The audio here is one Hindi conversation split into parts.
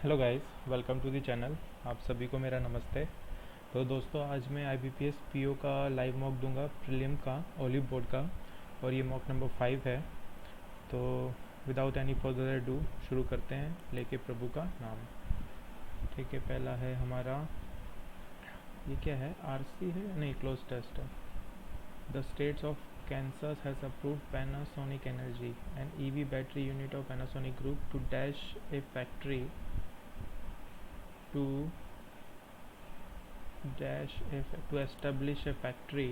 Hello guys, welcome to the channel. आप सभी को मेरा नमस्ते। तो दोस्तों, आज मैं IBPS PO का लाइव मॉक दूंगा, प्रीलिम का, ओलिव बोर्ड का, और ये मॉक नंबर 5 है। तो विदाउट एनी फर्दर डू शुरू करते हैं, लेके प्रभु का नाम। ठीक है, पहला है हमारा, ये क्या है, RC है, नहीं, क्लोज टेस्ट है। The states of Kansas has approved Panasonic Energy, an EV battery unit of Panasonic Group, to dash a factory to to establish a factory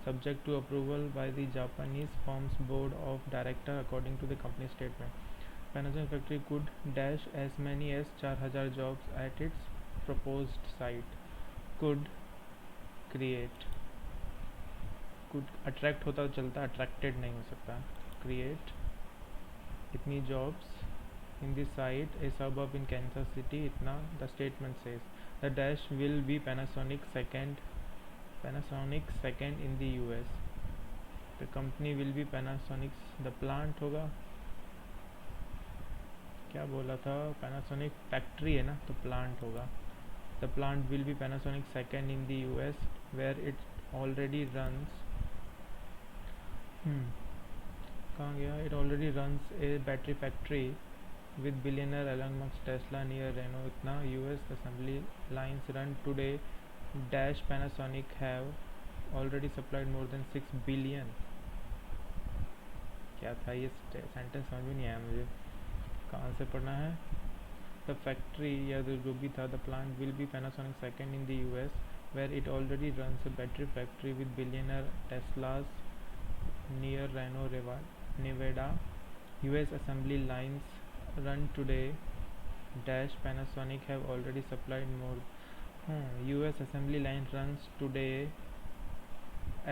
subject to approval by the Japanese firm's board of director, according to the company statement. Panasonic factory could dash as many as 4,000 jobs at its proposed site. Could create, could attract होता तो चलता, attracted नहीं हो सकता. Create इतनी jobs in the site, a suburb in Kansas City, itna the statement says. The dash will be Panasonic second in the US. The company will be Panasonic's, the plant होगा, क्या बोला था, Panasonic फैक्ट्री है ना, तो प्लांट होगा. The plant will be Panasonic second in the US, where it already runs. कहाँ गया? It already runs a battery factory with billionaire Elon Musk Tesla near Reno. इतना US assembly lines run today. Dash Panasonic have already supplied more than 6 billion. क्या था ये सेंटेंस, समझ में नहीं आया मुझे. कहाँ से पढ़ना है? द फैक्ट्री या जो भी था, the plant will be Panasonic second in the US, where it already runs a battery factory with billionaire Tesla's near Reno, Nevada. US assembly lines run today. Dash Panasonic have already supplied more. US assembly line runs today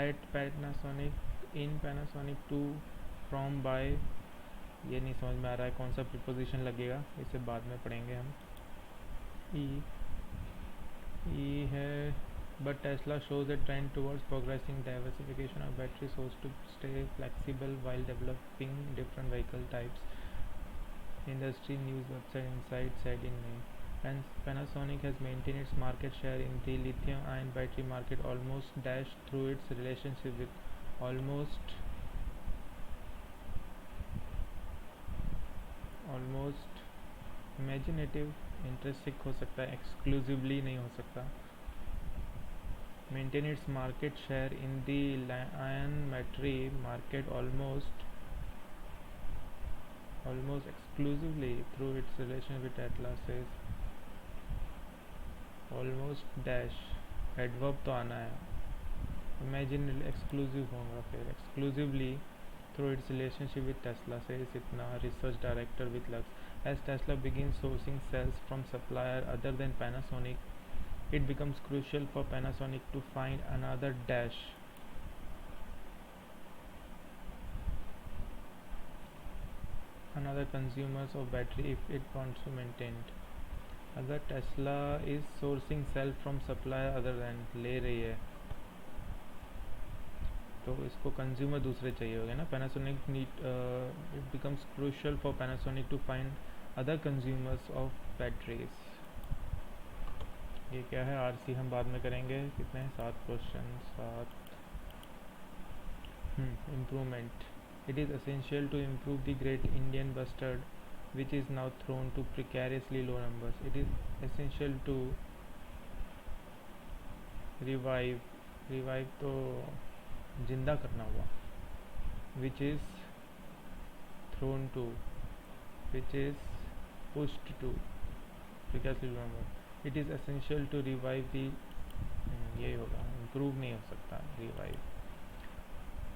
at Panasonic in Panasonic to from by. ये नहीं समझ में आ रहा है कौन सा प्रीपोजिशन लगेगा, इसे बाद में पढ़ेंगे हम. ई है, but Tesla shows a trend towards progressing diversification of battery source to stay flexible while developing different vehicle types. Industry news website Insight said in May. Panasonic has maintained its market share in the lithium-ion battery market almost dash through its relationship with almost imaginative, interesting हो सकता है, एक्सक्लूसिवली नहीं हो सकता. Maintain its market share in the ion battery market almost exclusively through its relation with Atlas says. almost dash adverb तो आना है, इमेजिन एक्सक्लूसिव होगा, फिर exclusively through its relationship with Tesla, says Itna, research director with Lux. As Tesla begins sourcing cells from supplier other than Panasonic, it becomes crucial for Panasonic to find another dash. Another consumers of battery if it wants to maintain it. अगर Tesla is sourcing cell from supplier other than, ले रही है, तो इसको कंज्यूमर दूसरे चाहिए होंगे ना. Panasonic need, it becomes crucial for Panasonic to find other consumers of batteries. ये क्या है? आरसी हम बाद में करेंगे. कितने हैं? 7 question, 7. Improvement. It is essential to improve the great Indian bustard which is now thrown to precariously low numbers. It is essential to revive तो जिंदा करना हुआ. which is thrown to, which is pushed to, precisely remember. It is essential to revive the, यही होगा, improve नहीं हो सकता, revive.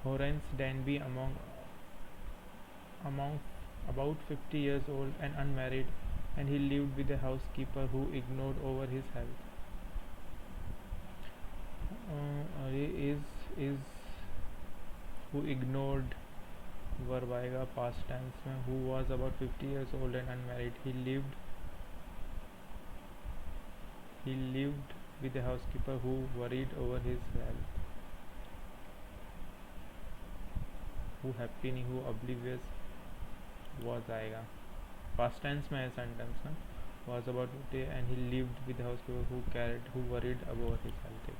Horace Danby, among about 50 years old and unmarried, and he lived with a housekeeper who ignored over his health. Is who ignored, verb आएगा past tense में. Who was about 50 years old and unmarried. He lived with a housekeeper who worried over his health. Who happy नहीं, who oblivious, was आएगा. past tense में है sentence ना. was about to die and he lived with a housekeeper who worried about his health.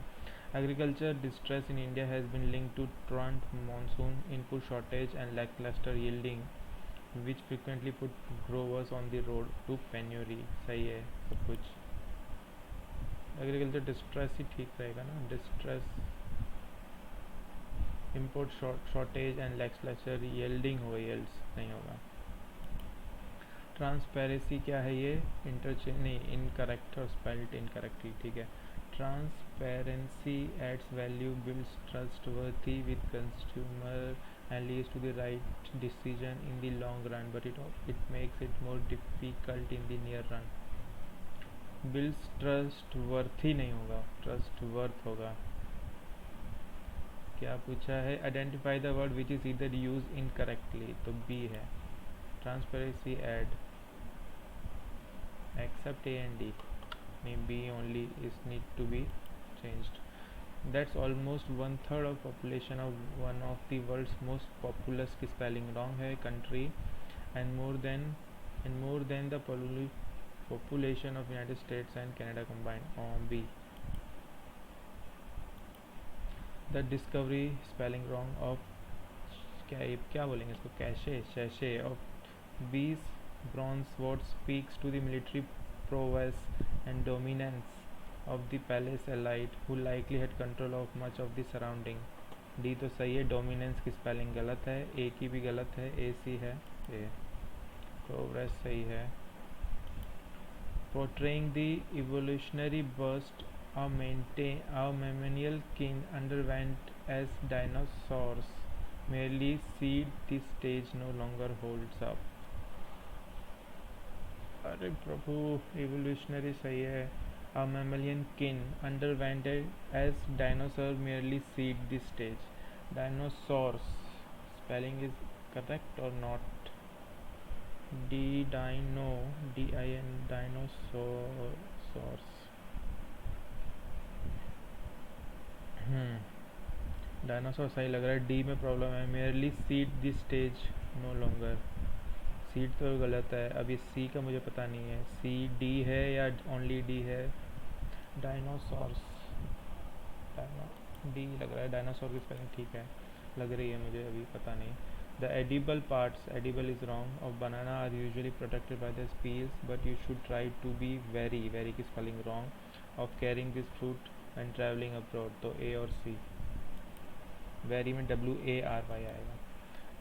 Agriculture distress in India has been linked to truant monsoon, input shortage and lackluster yielding, which frequently put growers on the road to penury. सही है सब कुछ. एग्रीकल्चर डिस्ट्रेस ही ठीक रहेगा ना. Distress, import shortage and lacklustre yielding होगा, यील्ड्स नहीं होगा. ट्रांसपेरेंसी क्या है ये? इंटरचेंज नहीं, इनकरेक्ट और स्पेल्ड इनकरेक्टली. ठीक है. Transparency adds value, builds trustworthy with consumer and leads to the right decision in the long run, but it makes it more difficult in the near run. Bills trustworthy नहीं होगा, ट्रस्ट वर्थ होगा. क्या पूछा है? Identify the word which is इधर यूज इनकरेक्टली, तो बी है. Transparency and except A and D, नहीं B only is need to be changed. That's almost 1/3 of population of one of the world's most populous की spelling wrong है country, and more than the population of United States and Canada combined. B. The discovery spelling wrong of क्या बोलेंगे इसको? Cache of these bronze swords speaks to the military prowess and dominance of the palace elite who likely had control of much of the surrounding. D तो सही है, डोमिनेंस की स्पेलिंग गलत है, ए की भी गलत है, ए सी है. ए प्रोग्रेस सही है. Portraying the evolutionary burst a mammalian kin underwent as dinosaurs merely seed this stage no longer holds up. अरे प्रभु, इवोल्यूशनरी सही है. A mammalian kin underwent as dinosaur merely seed this stage. Dinosaurs spelling is correct or not? D-I-N dinosaurs. Dinosaur सही लग रहा है. डी में प्रॉब्लम है. merely seed this stage no longer. Seed तो गलत है. अभी सी का मुझे पता नहीं है, सी डी है या ओनली डी है. डायनासोर्स, डी लग रहा है. डायनासोर की स्पेलिंग ठीक है लग रही है मुझे, अभी पता नहीं. The edible parts, edible is wrong, of banana are usually protected by the peels, but you should try to be very, very की spelling wrong, of carrying this fruit and travelling abroad. तो ए और सी. वेरी में WARY आएगा.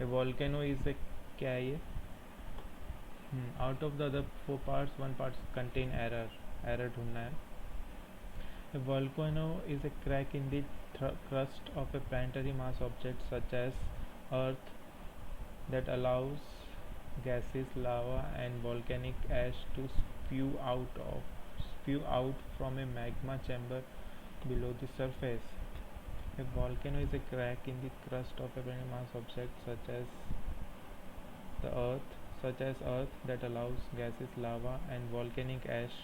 ए वॉल्केनो इज ए, क्या है ये? Out of the other 4 parts, 1 part contain error ढूंढना है. A volcano is a crack in the crust of a planetary mass object such as Earth that allows gases, lava and volcanic ash to spew out from a magma chamber below the surface. A volcano is a crack in the crust of a planetary mass object such as Earth that allows gases, lava and volcanic ash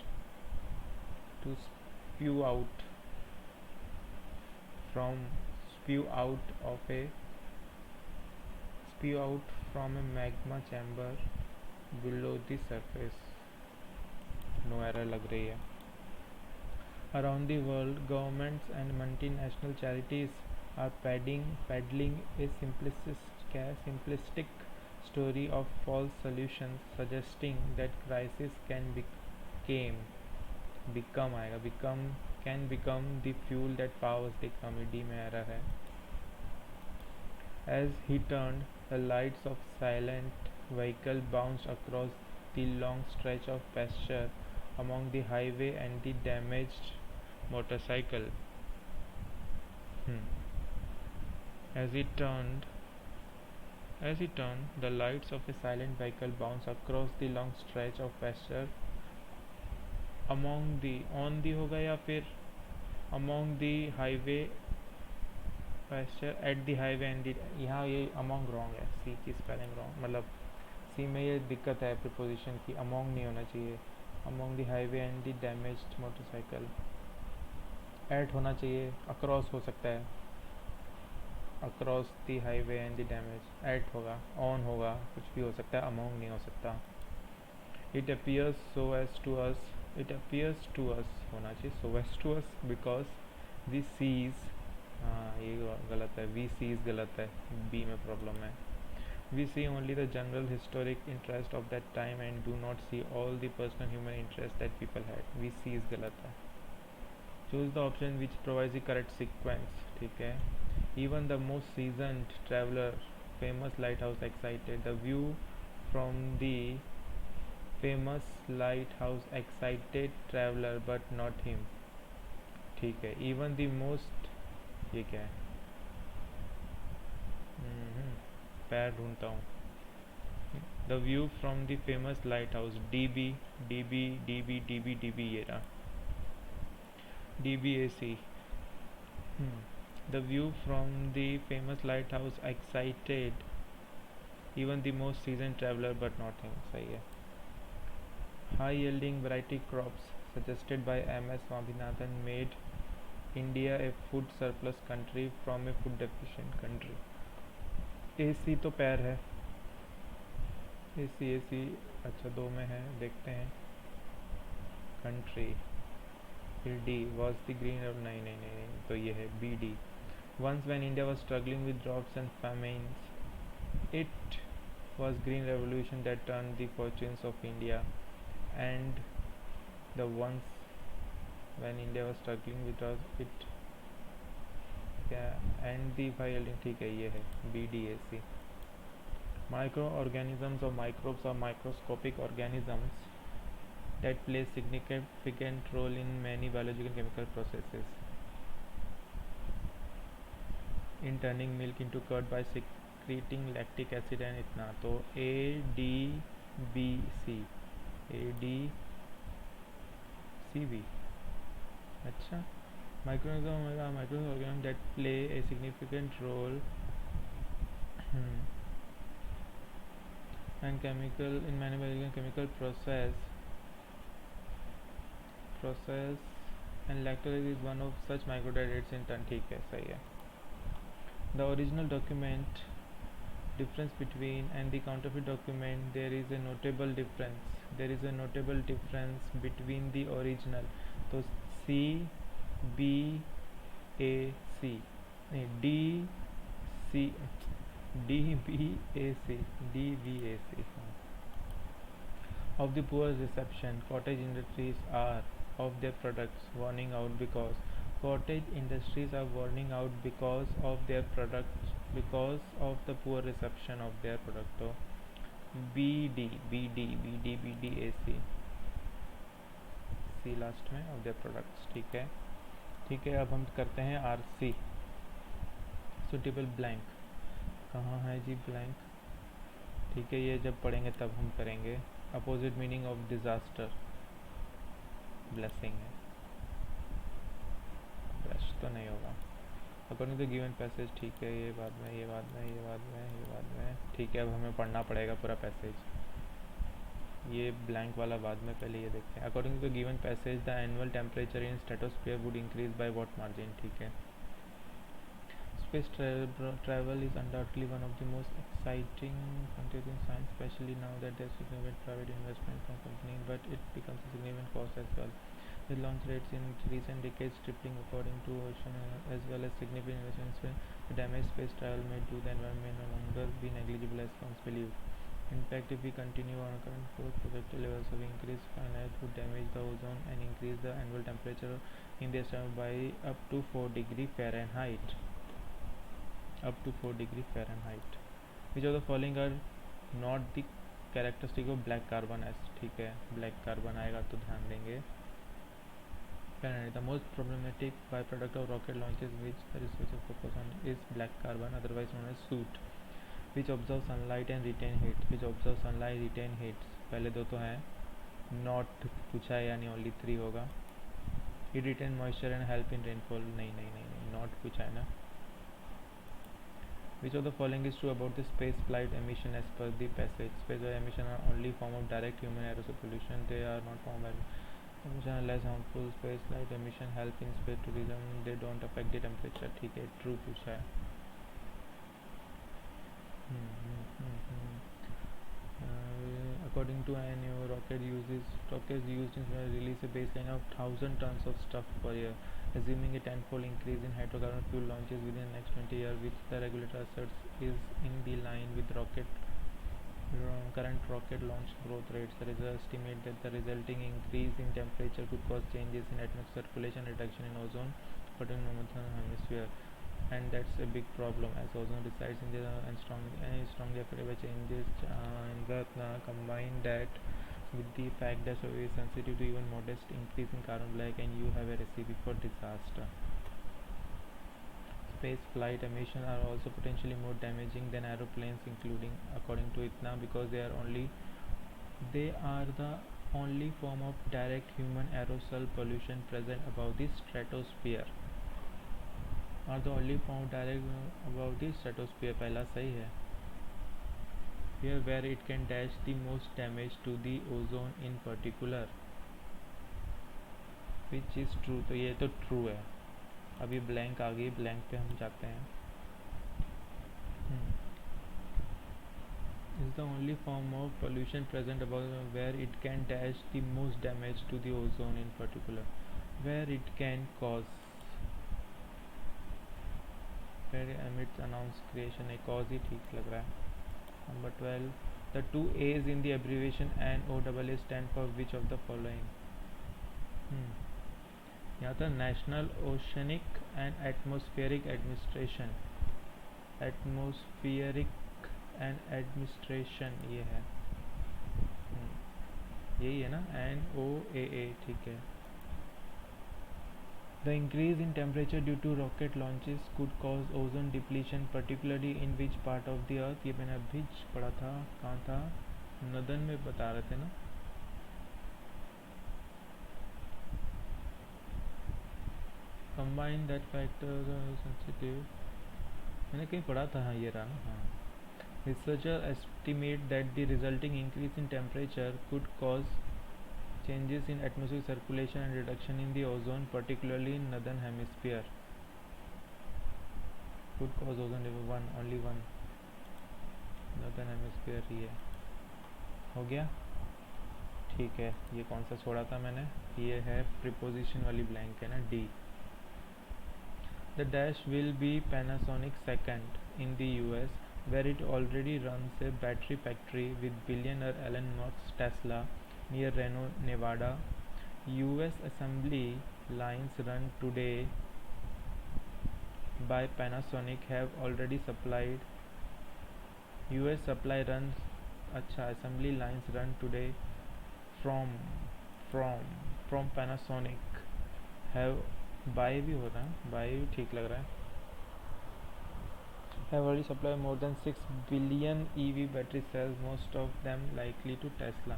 to spew out from a magma chamber below the surface. No error लग रही है. Around the world, governments and multinational charities are peddling a simplistic story of false solutions, suggesting that crisis can become the fuel that powers the economy. D में error है. As he turned, the lights of silent vehicle bounced across the long stretch of pasture among the highway and the damaged motorcycle. As he turned, the lights of a silent vehicle bounced across the long stretch of pasture among the, on the होगा या फिर among the highway pasture at the highway and the, यहाँ ये among wrong है. सी की स्पेलिंग रॉन्ग, मतलब सी में ये दिक्कत है प्रीपोजिशन की. among नहीं होना चाहिए. among the highway and the damaged motorcycle. at होना चाहिए. across हो सकता है. across the highway and the damage. at होगा, on होगा, कुछ भी हो सकता है. among नहीं हो सकता. It appears so as to us, it appears to us होना चाहिए so as to us because we sees, हाँ ये गलत है, we sees गलत है, B में प्रॉब्लम है. We see only the general historic interest of that time and do not see all the personal human interest that people had. We see is गलत है. Choose the option which provides the correct sequence. ठीक है. Even the most seasoned traveler, famous lighthouse excited. The view from the famous lighthouse excited traveler but not him. ठीक है. Even the most, ये क्या है? पैर ढूंढता हूँ. The view from the famous lighthouse, DB, DB, DB, DB, DB, ये रहा. DBAC. The view from the famous lighthouse excited even the most seasoned traveler but not him. सही है. High yielding variety crops suggested by M.S. Swaminathan made India a food surplus country from a food deficient country. AC तो पैर है. AC अच्छा दो में है, देखते हैं. Country फिर D was the green, और नहीं तो ये है BD. Once when India was struggling with droughts and famines, it was green revolution that turned the fortunes of India. And the once when India was struggling with droughts, it क्या and the file, ठीक है ये है BDAC. Microorganisms or microbes are microscopic organisms that play significant role in many biological and chemical processes. In turning milk into curd by secreting lactic acid and इतना, तो ADBC, ADCB. अच्छा. Microorganisms that play a significant role and chemical in many biological chemical process and lactose is one of such microhydrates in turn. ठीक है, सही है. The original document difference between and the counterfeit document, there is a notable difference between the original. तो CBAC नहीं DBAC of the poor reception. Cottage industries are of their products warning out because cottage industries are warning out because of their products, because of the poor reception of their product. तो BDAC C लास्ट में of their products. ठीक है. अब हम करते हैं RC, suitable blank. कहाँ है जी ब्लैंक? ठीक है, ये जब पढ़ेंगे तब हम करेंगे. Opposite meaning of disaster blessing है. ब्लेस तो नहीं होगा. According to given passage. ठीक है, ये बाद में. ठीक है, अब हमें पढ़ना पड़ेगा पूरा पैसेज. ये ब्लैंक वाला बाद में, पहले ये देखते हैं. According to given passage the annual temperature in stratosphere would increase by what margin. ठीक है. Space travel is undoubtedly one of the most exciting frontiers in science, especially now that there is significant private investment from companies, but it becomes a significant cost as well. With launch rates in recent decades tripling according to Ocean, as well as significant investments, the damage space travel may do the environment no longer be negligible as once believed. In fact, if we continue on our current course, projected levels of increased finite would damage the ozone and increase the annual temperature in the summer by up to 4 degree Fahrenheit. Up to 4 degree Fahrenheit. Which of the following are not the characteristic of black carbon as. ठीक है, black carbon आएगा तो ध्यान देंगे. The most problematic byproduct of rocket launches which the researchers focus on is black carbon, otherwise known as soot, which observes sunlight and retain heat. पहले दो तो हैं. Not पूछा है यानी only 3 होगा. It retain moisture and help in rainfall. नहीं. Not पूछा है ना. Which of the following is true about the space flight emission as per the passage? Space flight emission are only form of direct human aerosol pollution. They are not form of emission are less harmful. Space flight emission help in space tourism. They don't affect the temperature. ठीक है, true पूछा है. According to INO, rockets used in release a baseline of 1,000 tons of stuff per year, assuming a tenfold increase in hydrocarbon fuel launches within the next 20 years, which the regulator asserts is in the line with current rocket launch growth rates. The researchers estimate that the resulting increase in temperature could cause changes in atmospheric circulation, reduction in ozone, but in the northern hemisphere, and that's a big problem as ozone resides in the strongly affected by changes in the combine that with the fact that so is sensitive to even modest increase in carbon black, and you have a recipe for disaster. Space flight emissions are also potentially more damaging than aeroplanes, including according to ITNA, because they are the only form of direct human aerosol pollution present above the stratosphere. Are the only form direct above the stratosphere. पहला सही है. Here where it can dash the most damage to the ozone in particular, which is true. तो ये तो true है. अभी blank आ गई, blank पे हम जाते हैं. Is the only form of pollution present above where it can dash the most damage to the ozone in particular, where it can cause, where emits announced creation. एक cause ही ठीक लग रहा है. Number 12. The two A's in the abbreviation NOAA stand for which of the following? यहाँ था National Oceanic and Atmospheric Administration. Atmospheric and Administration ये है. यही है ना, NOAA. ठीक है. The increase in temperature due to rocket launches could cause ozone depletion, particularly in which part of the earth? ये मैंने अभी पढ़ा था. कहाँ था? नदन में बता रहे थे ना. Combine that factors are sensitive. मैंने कहीं पढ़ा था. हाँ ये रहा ना. हाँ. Researchers estimate that the resulting increase in temperature could cause changes in atmospheric circulation and reduction in the ozone, particularly in northern hemisphere. Could cause ozone level only one. northern hemisphere ही है. हो गया. ठीक है. ये कौन सा छोड़ा था मैंने? ये है preposition वाली blank है ना, D. The dash will be Panasonic second in the US, where it already runs a battery factory with billionaire Elon Musk's Tesla near Reno, Nevada. US assembly lines run today by Panasonic have already supplied. US supply runs. अच्छा, assembly lines run today from Panasonic have by भी हो रहा है. by भी ठीक लग रहा है. Have already supplied more than 6 billion EV battery cells, most of them likely to Tesla.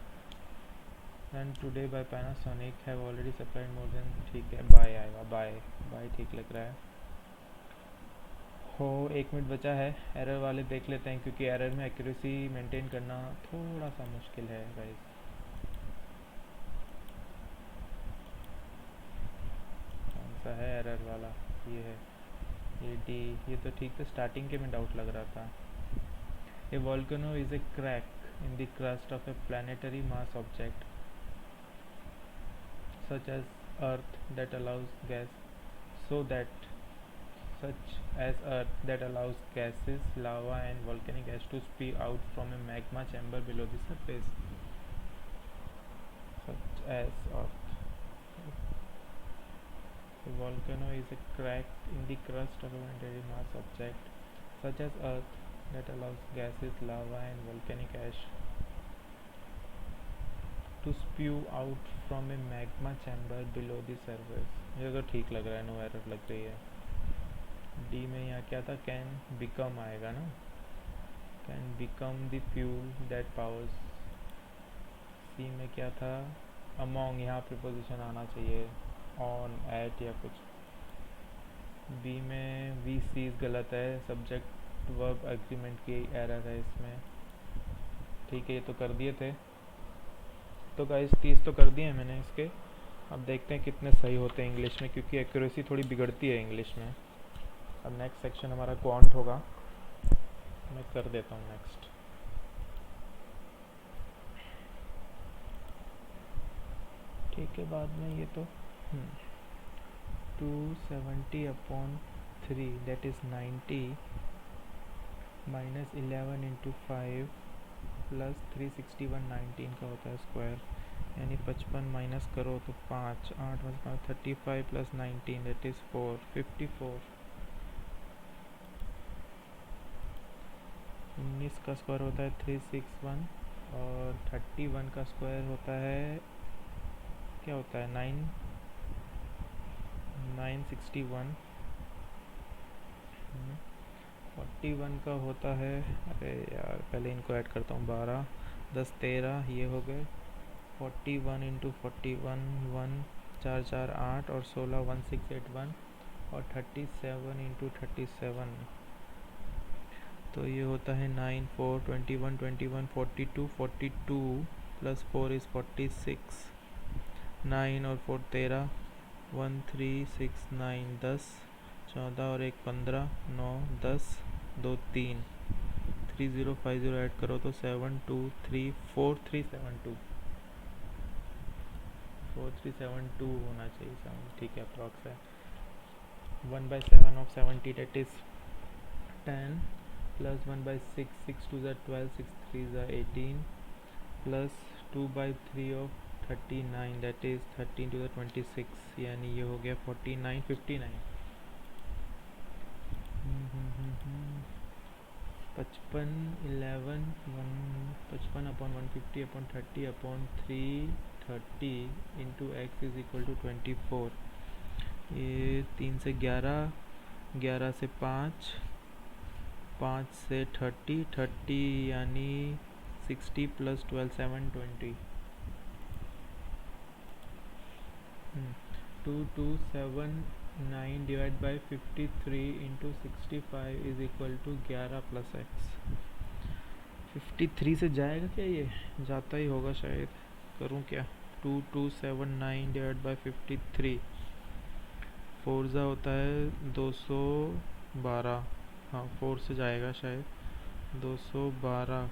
Run today by Panasonic have already supplied more than. ठीक है. बाय आएगा. बाय ठीक लग रहा है. हो 1 मिनट बचा है. एरर वाले देख लेते हैं, क्योंकि एरर में एक्यूरेसी मेंटेन करना थोड़ा सा मुश्किल है गाइस. कौन सा है एरर वाला? ये है. ये डी. ये तो ठीक था. स्टार्टिंग के में डाउट लग रहा था. A volcano is a crack in the crust of a planetary mass object such as earth that allows gases, lava and volcanic ash to spew out from a magma chamber below the surface, such as earth. A volcano is a crack in the crust of a planetary mass object such as earth that allows gases, lava and volcanic ash to spew out from a magma chamber below the surface. ये तो ठीक लग रहा है. नो एरर लग रही है. डी में यहाँ क्या था? कैन बिकम आएगा ना. Can become the fuel that powers. C में क्या था? अमोंग. यहाँ प्रीपोजिशन आना चाहिए. ऑन, एट या कुछ. बी में वी सी गलत है. सब्जेक्ट वर्ब एग्रीमेंट की एरर है इसमें. ठीक है. ये तो कर दिए थे. तो गाइस 30 तो कर दिए हैं मैंने इसके. अब देखते हैं कितने सही होते हैं इंग्लिश में, क्योंकि एक्यूरेसी थोड़ी बिगड़ती है इंग्लिश में. अब नेक्स्ट सेक्शन हमारा क्वांट होगा. मैं कर देता हूँ नेक्स्ट. ठीक है, बाद में ये तो 270/3 that is 90 minus 11 into 5 plus 361 19 का होता है स्क्वायर, यानी 55 माइनस करो तो 5 8 5 35 प्लस 19 दैट इज़ 4 54। 19 का स्क्वायर होता है 361 और 31 का स्क्वायर होता है क्या होता है 961। 41 का होता है, अरे यार पहले इनको ऐड करता हूँ, 12 10 13 ये हो गए 41 इंटू 41 1 4 4 8 और 16 1681 और 37 इंटू 37 तो ये होता है 9 4 21 21 42 42 प्लस 4 इज़ 46 9 और 4 13 1 3 6 9 10 14 और 1 15 9 10 2 3 3050 ऐड करो तो 7 2 3 4 3 7 2 4372 होना चाहिए साउंड, ठीक है अप्रॉक्स है। 1/7 of 70 that is 10 plus 1/6 6 2 12 6 3 18 plus 2/3 of 39 that is 13 to the 26 यानी ये हो गया 49 59। 55 11 55/150/30/330 into x is equal to 24। ये 3 से 11 11 से 5 5 से 30 30 यानी 60 plus 12 720 2279 divide by 53 into 65 is equal to 11 plus x. 53 से जाएगा क्या, ये जाता ही होगा शायद, करूँ क्या 2279 डिवाइड बाई 53 4 ज़ा होता है 212, हाँ 4 से जाएगा शायद 212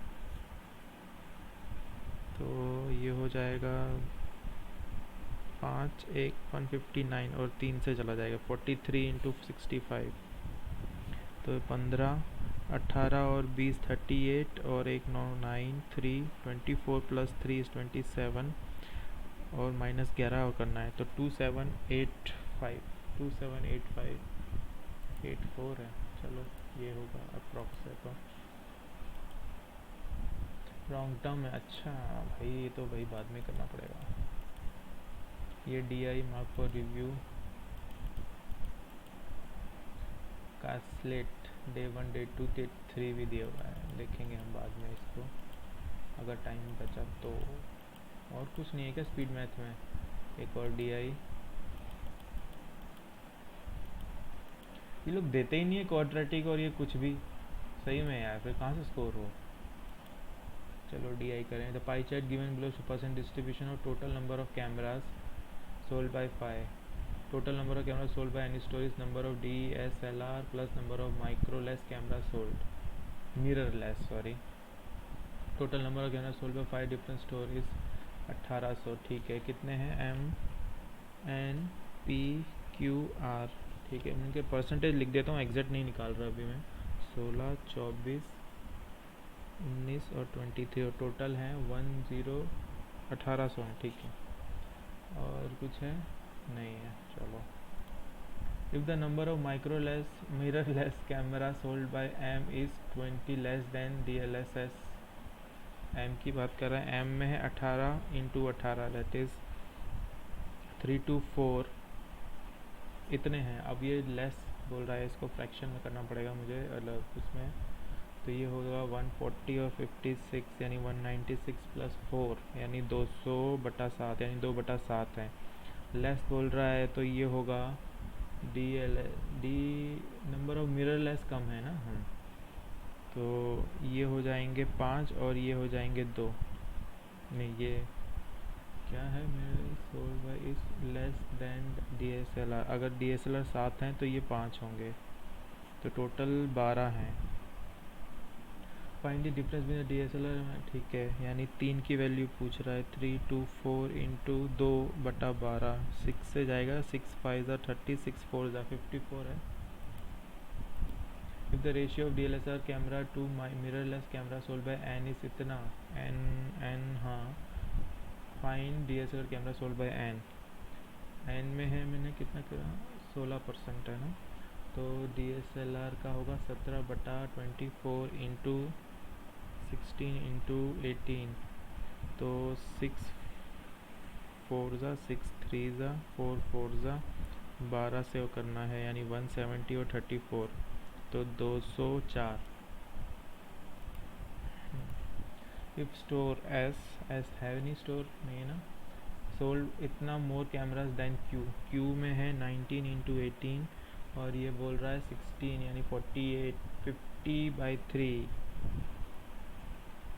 तो ये हो जाएगा 5 1 159 और 3 से चला जाएगा 43 इंटू 65 तो 15 18 और 20 38 और 1 9 9 3 24 प्लस 3 इज़ 27 और माइनस 11 और करना है तो 2785 है। चलो ये होगा अप्रॉक्स है तो रॉन्ग टर्म है। अच्छा भाई ये तो भाई बाद में करना पड़ेगा, ये DI mark for review caselet day 1 day 2 day 3 भी दिया हुआ है, देखेंगे हम बाद में इसको अगर टाइम बचा तो। और कुछ नहीं है क्या स्पीड मैथ में, एक और DI ये लोग देते ही नहीं है क्वाड्रेटिक और ये कुछ भी सही में यार, फिर कहाँ से स्कोर हो। चलो DI करें। The pie chart given below percent distribution of total number of cameras sold by 5, total number of cameras sold by any store is number of DSLR plus number of micro-less cameras sold, mirror-less sorry, total number of cameras sold by 5 different store is 1800। ठीक है, कितने हैं MNPQR, ठीक है उनके परसेंटेज लिख देता हूँ, एग्जैक्ट नहीं निकाल रहा अभी मैं। 16 24 19 और 23 और टोटल हैं 1800 हैं, ठीक है और कुछ है नहीं है। चलो इफ़ द नंबर ऑफ माइक्रोलेस mirrorless camera sold by M is 20 less than DLSS, M की बात कर रहे हैं, M में है 18 इंटू 18 दैट इज़ 324 इतने हैं। अब ये लेस बोल रहा है, इसको फ्रैक्शन में करना पड़ेगा मुझे अलग उसमें, तो ये होगा 140 और 56 यानी 196 प्लस 4 यानी 200/7 यानी 2/7 है। लेस बोल रहा है तो ये होगा डी नंबर ऑफ मिररलेस कम है ना, तो ये हो जाएंगे 5 और ये हो जाएंगे 2, नहीं ये क्या है मेरे sold by is less than DSLR, अगर DSLR 7 हैं तो ये 5 होंगे तो टोटल 12 हैं find the difference between DSLR में, ठीक है, यानी 3 की वैल्यू पूछ रहा है। 324 इंटू 2/12, 6 से जाएगा, 6 5 30, 6 4 54 है। If the ratio of DSLR camera to mirrorless camera sold by N is इतना, एन हाँ, find DSLR camera sold by N. N में है, मैंने कितना करा, 16% है ना, तो DSLR का होगा 17/24 इंटू 16 इंटू 18, तो 6 4 6 3 4 4 12 से वो करना है, यानी 170 और 34, तो 204। इफ स्टोर एस है नहीं, स्टोर नहीं है ना, सोल्ड इतना मोर कैमराज देन क्यू में है 19 इंटू 18, और ये बोल रहा है 16 यानी 48, 50/3,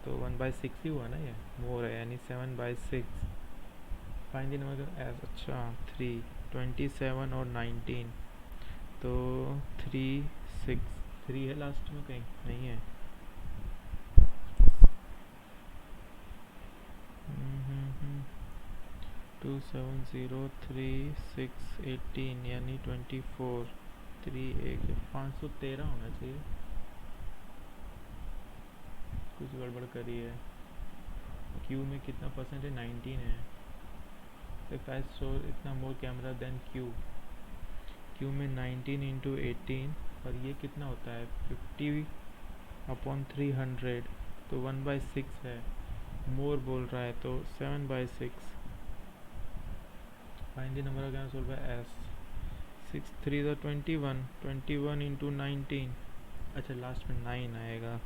तो 1/6 ही हुआ ना, ये मोर है यानी 7/6। फाइंड द नंबर एस, अच्छा 3, 27 और 19, तो 3 6 3 है लास्ट में, कहीं नहीं है। 2703 6 18 यानी 24, 3 1 513 होना चाहिए, कुछ गड़बड़ करी है। क्यू में कितना परसेंट है, 19 है। इफ आई शो इतना मोर कैमरा देन क्यू में 19 इंटू 18, और ये कितना होता है 50/300, तो 1/6 है, मोर बोल रहा है तो 7/6। Find the number of camera sold by S. 6 3 21, 21 into 19, अच्छा लास्ट में 9 आएगा।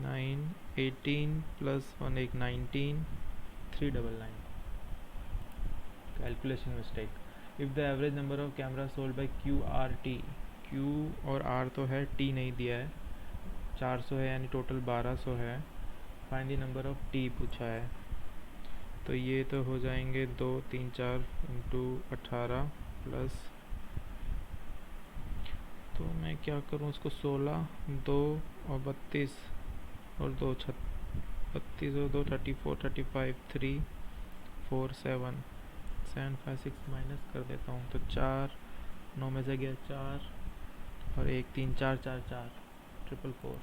9 18 प्लस 1 एक 19, 399। Calculation mistake. If the average number of camera sold bye Q और आर तो है, टी नहीं दिया है, 400 है यानी टोटल 1200 है। Find the number of T पूछा है, तो ये तो हो जाएंगे 2 3 4 इंटू 18 प्लस, तो मैं क्या करूँ उसको, 16 2 और 32 और 2 32 और 2 34 35 3 4 7 7 5 6 माइनस कर देता हूँ, तो 4 9 में से गया 4 और 1 3 4 4 4 444।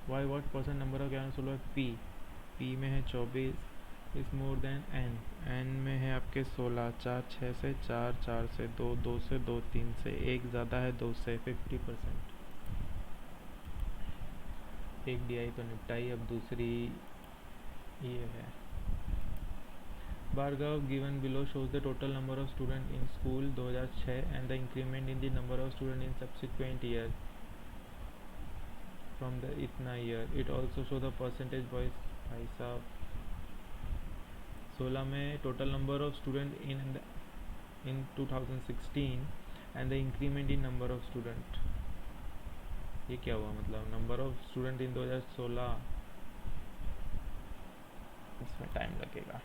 Why what percent number of camera sold by P में है 24 इज मोर देन एन में है आपके 16, 4 6 से 4 4 से 2 2 से 2 3 से 1 ज़्यादा है 2 से 50%। एक DI तो निपटाई, अब दूसरी ये है। Bhargav given below shows the total number of students in school 2006 and the increment in the number of students in subsequent year from the itna year. It also show the percentage wise। भाई साहब 16 में total number of student in 2016 and the increment in number of student, ये क्या हुआ, मतलब नंबर ऑफ स्टूडेंट इन 2016, इसमें टाइम लगेगा।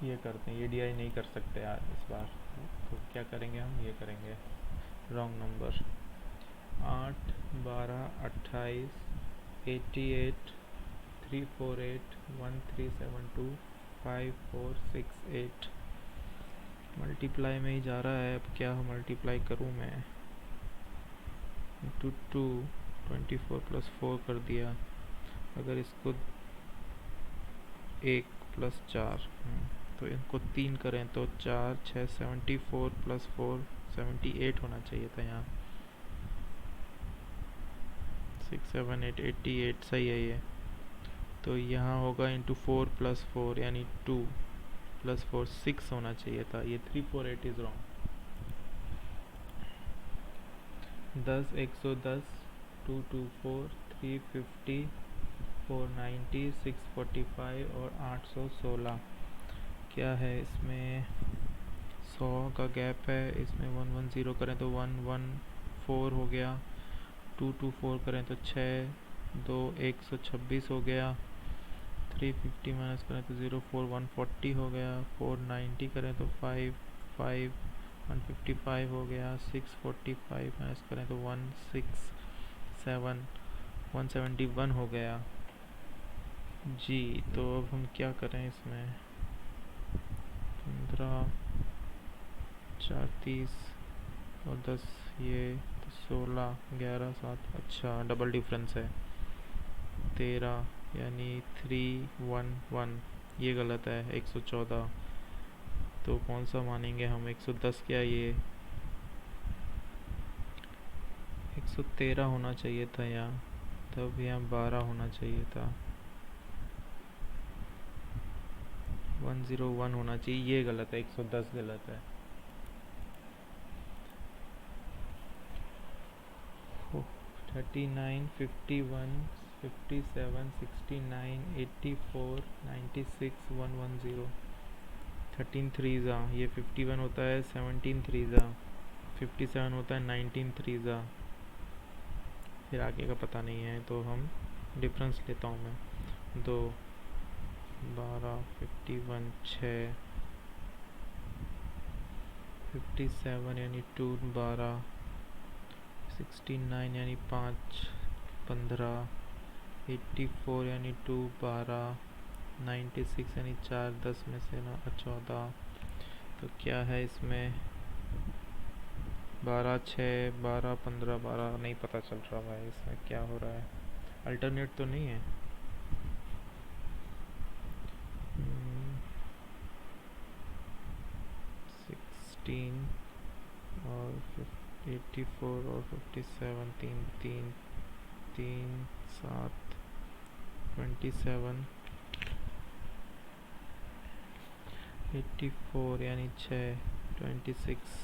ये करते हैं, ये DI नहीं कर सकते यार इस बार, तो क्या करेंगे हम, ये करेंगे रॉन्ग नंबर। 8 12 28 88 348 1372 5468, मल्टीप्लाई में ही जा रहा है, अब क्या मल्टीप्लाई करूँ मैं, इंटू 2 24 प्लस 4 कर दिया, अगर इसको 1 प्लस 4, तो इनको 3 करें तो 4 6 74 प्लस 4 78 होना चाहिए था यहाँ, 6 7 8 88 सही है ये, तो यहाँ होगा इंटू 4 प्लस 4 यानी 2 प्लस 4 6 होना चाहिए था, ये 348 इज़ रॉन्ग। 10 110 224 350 490 645 और 816, क्या है इसमें, 100 का गैप है, इसमें 110 करें तो 114 हो गया, 224 करें तो 6 2 126 हो गया, 350 माइनस करें तो 0 4 140 हो गया, 490 करें तो 5 5 155 हो गया, 645 माइनस करें तो 167, 171 हो गया जी। तो अब हम क्या करें इसमें, 15, 4, 30 और 10, ये तो 16, 11, 7, अच्छा डबल डिफरेंस है 13, यानी 311, ये गलत है 114। तो कौन सा मानेंगे हम, 110 क्या, ये 113 होना चाहिए था यहाँ, तब यहाँ 12 होना चाहिए था, 101 होना चाहिए, ये गलत है, 110 गलत है। 39, 51, 57, 69, 84, 96, 110, 13 थ्रीज़ा, ये 51 होता है, 17 थ्रीज़ा 57 होता है, 19 थ्रीज़ा, फिर आगे का पता नहीं है, तो हम डिफरेंस लेता हूँ मैं, 2, 12, 51, 6, 57 यानी 2, 12, 69 यानी 5, 15, 84 यानी 2, 12, 96 यानी 4, 10 में से ना 14, तो क्या है इसमें 12, 6, 12, 15, 12, नहीं पता चल रहा भाई इसमें क्या हो रहा है, अल्टरनेट तो नहीं है। 16 और 84 और 57, 3, 3, 3, 7, 27, 84 यानी 6, 26,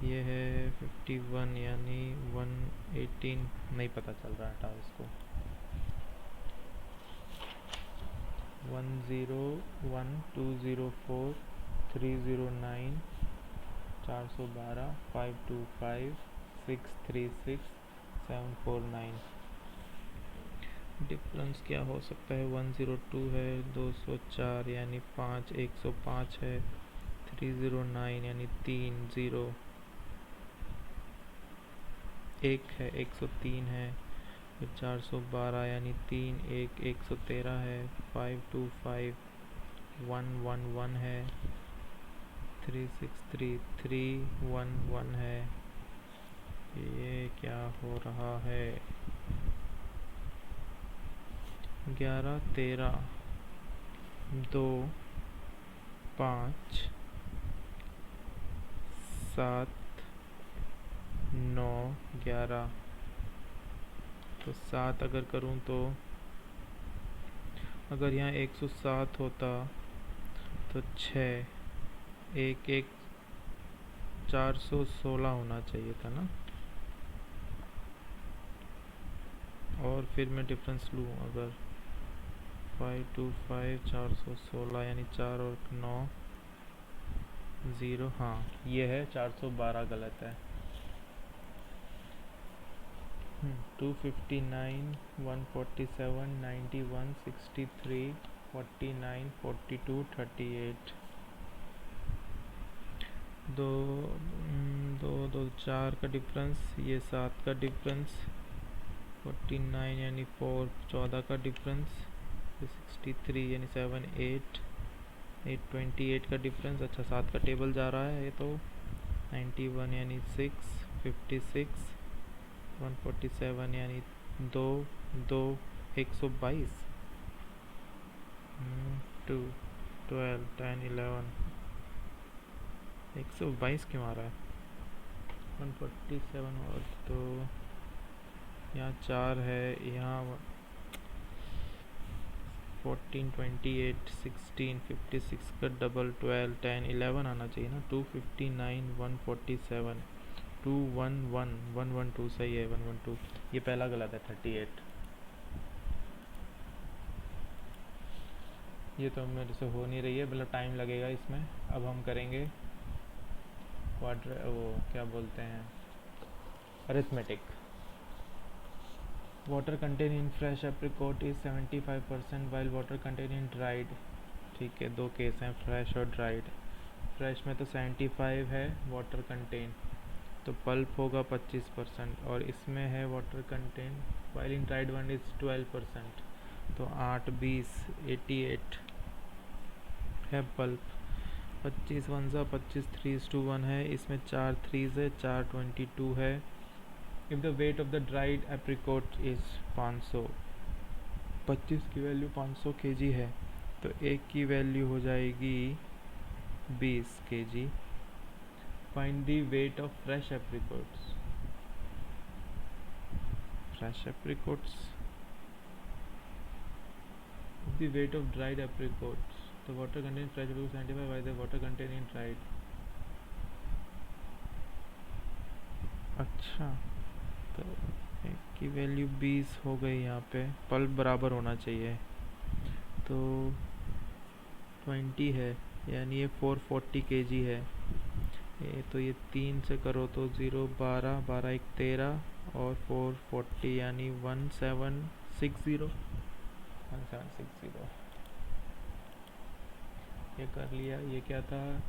ये है 51 यानी 118, नहीं पता चल रहा, हटाओ इसको। 101, 204, 309, 412, 525, 636, 749। डिफरेंस क्या हो सकता है, 102 है, 204 यानी 5, 105 है, 309 यानी 3, 0, 1 है, 103 है, फिर 412 यानी 3, 1, 113 है, 525, 111 है, 363, 311 है, ये क्या हो रहा है, 11, 13, 2, 5, 7, 9, 11, तो 7 अगर करूँ तो, अगर यहाँ 107 होता तो 6, 1, 1, 416 होना चाहिए था ना, और फिर मैं डिफरेंस लूँ अगर 525, 416 यानी 4 और 9, 0, हाँ ये है 412 गलत है। 259, 147, 91, 63, 49, 42, 38, दो दो दो 4 का डिफरेंस, ये 7 का डिफरेंस, 49 यानी 4, 14 का डिफरेंस, 63 यानी 7, 8, 28 का डिफरेंस, अच्छा 7 का टेबल जा रहा है ये तो, 91 यानी 6, 56, 147 यानी 2, 2, 122, 2, 12, 10, 11, 122 क्यों आ रहा है, 147 और तो यहाँ 4 है, यहाँ 14, 28, 16, 56 का डबल 12, 10, 11 आना चाहिए ना, 259, 147, 211, 112 सही है, 112, ये पहला गलत है 38, ये तो मेरे से हो नहीं रही है, मतलब टाइम लगेगा इसमें। अब हम करेंगे क्वाड्र, वो क्या बोलते हैं, arithmetic. Water contain in fresh apricot is 75% while water contain in dried, ठीक है, दो केस हैं फ्रेश और ड्राइड। फ्रेश में तो 75 है वाटर कंटेंट, तो पल्प होगा 25% और इसमें है water content while in dried one is 12%, तो 8 20 88 है पल्प। 25 वन सा 25 3:1 है, इसमें 4 3 है 4 22 है। If the weight of the dried apricot is 500, 25 की वैल्यू 500 kg है, तो एक की वैल्यू हो जाएगी 20 kg। Find the weight of fresh apricots. Fresh apricots, the weight of dried apricots, the water content fresh apricot 75 by the water content in dried. अच्छा, तो एक की वैल्यू 20 हो गई, यहाँ पे पल्प बराबर होना चाहिए, तो 20 है यानी ये 440 kg है। ये तो ये 3 से करो तो 0 12 12 1 13 और 440 यानी 1760 1760। ये कर लिया। ये क्या था,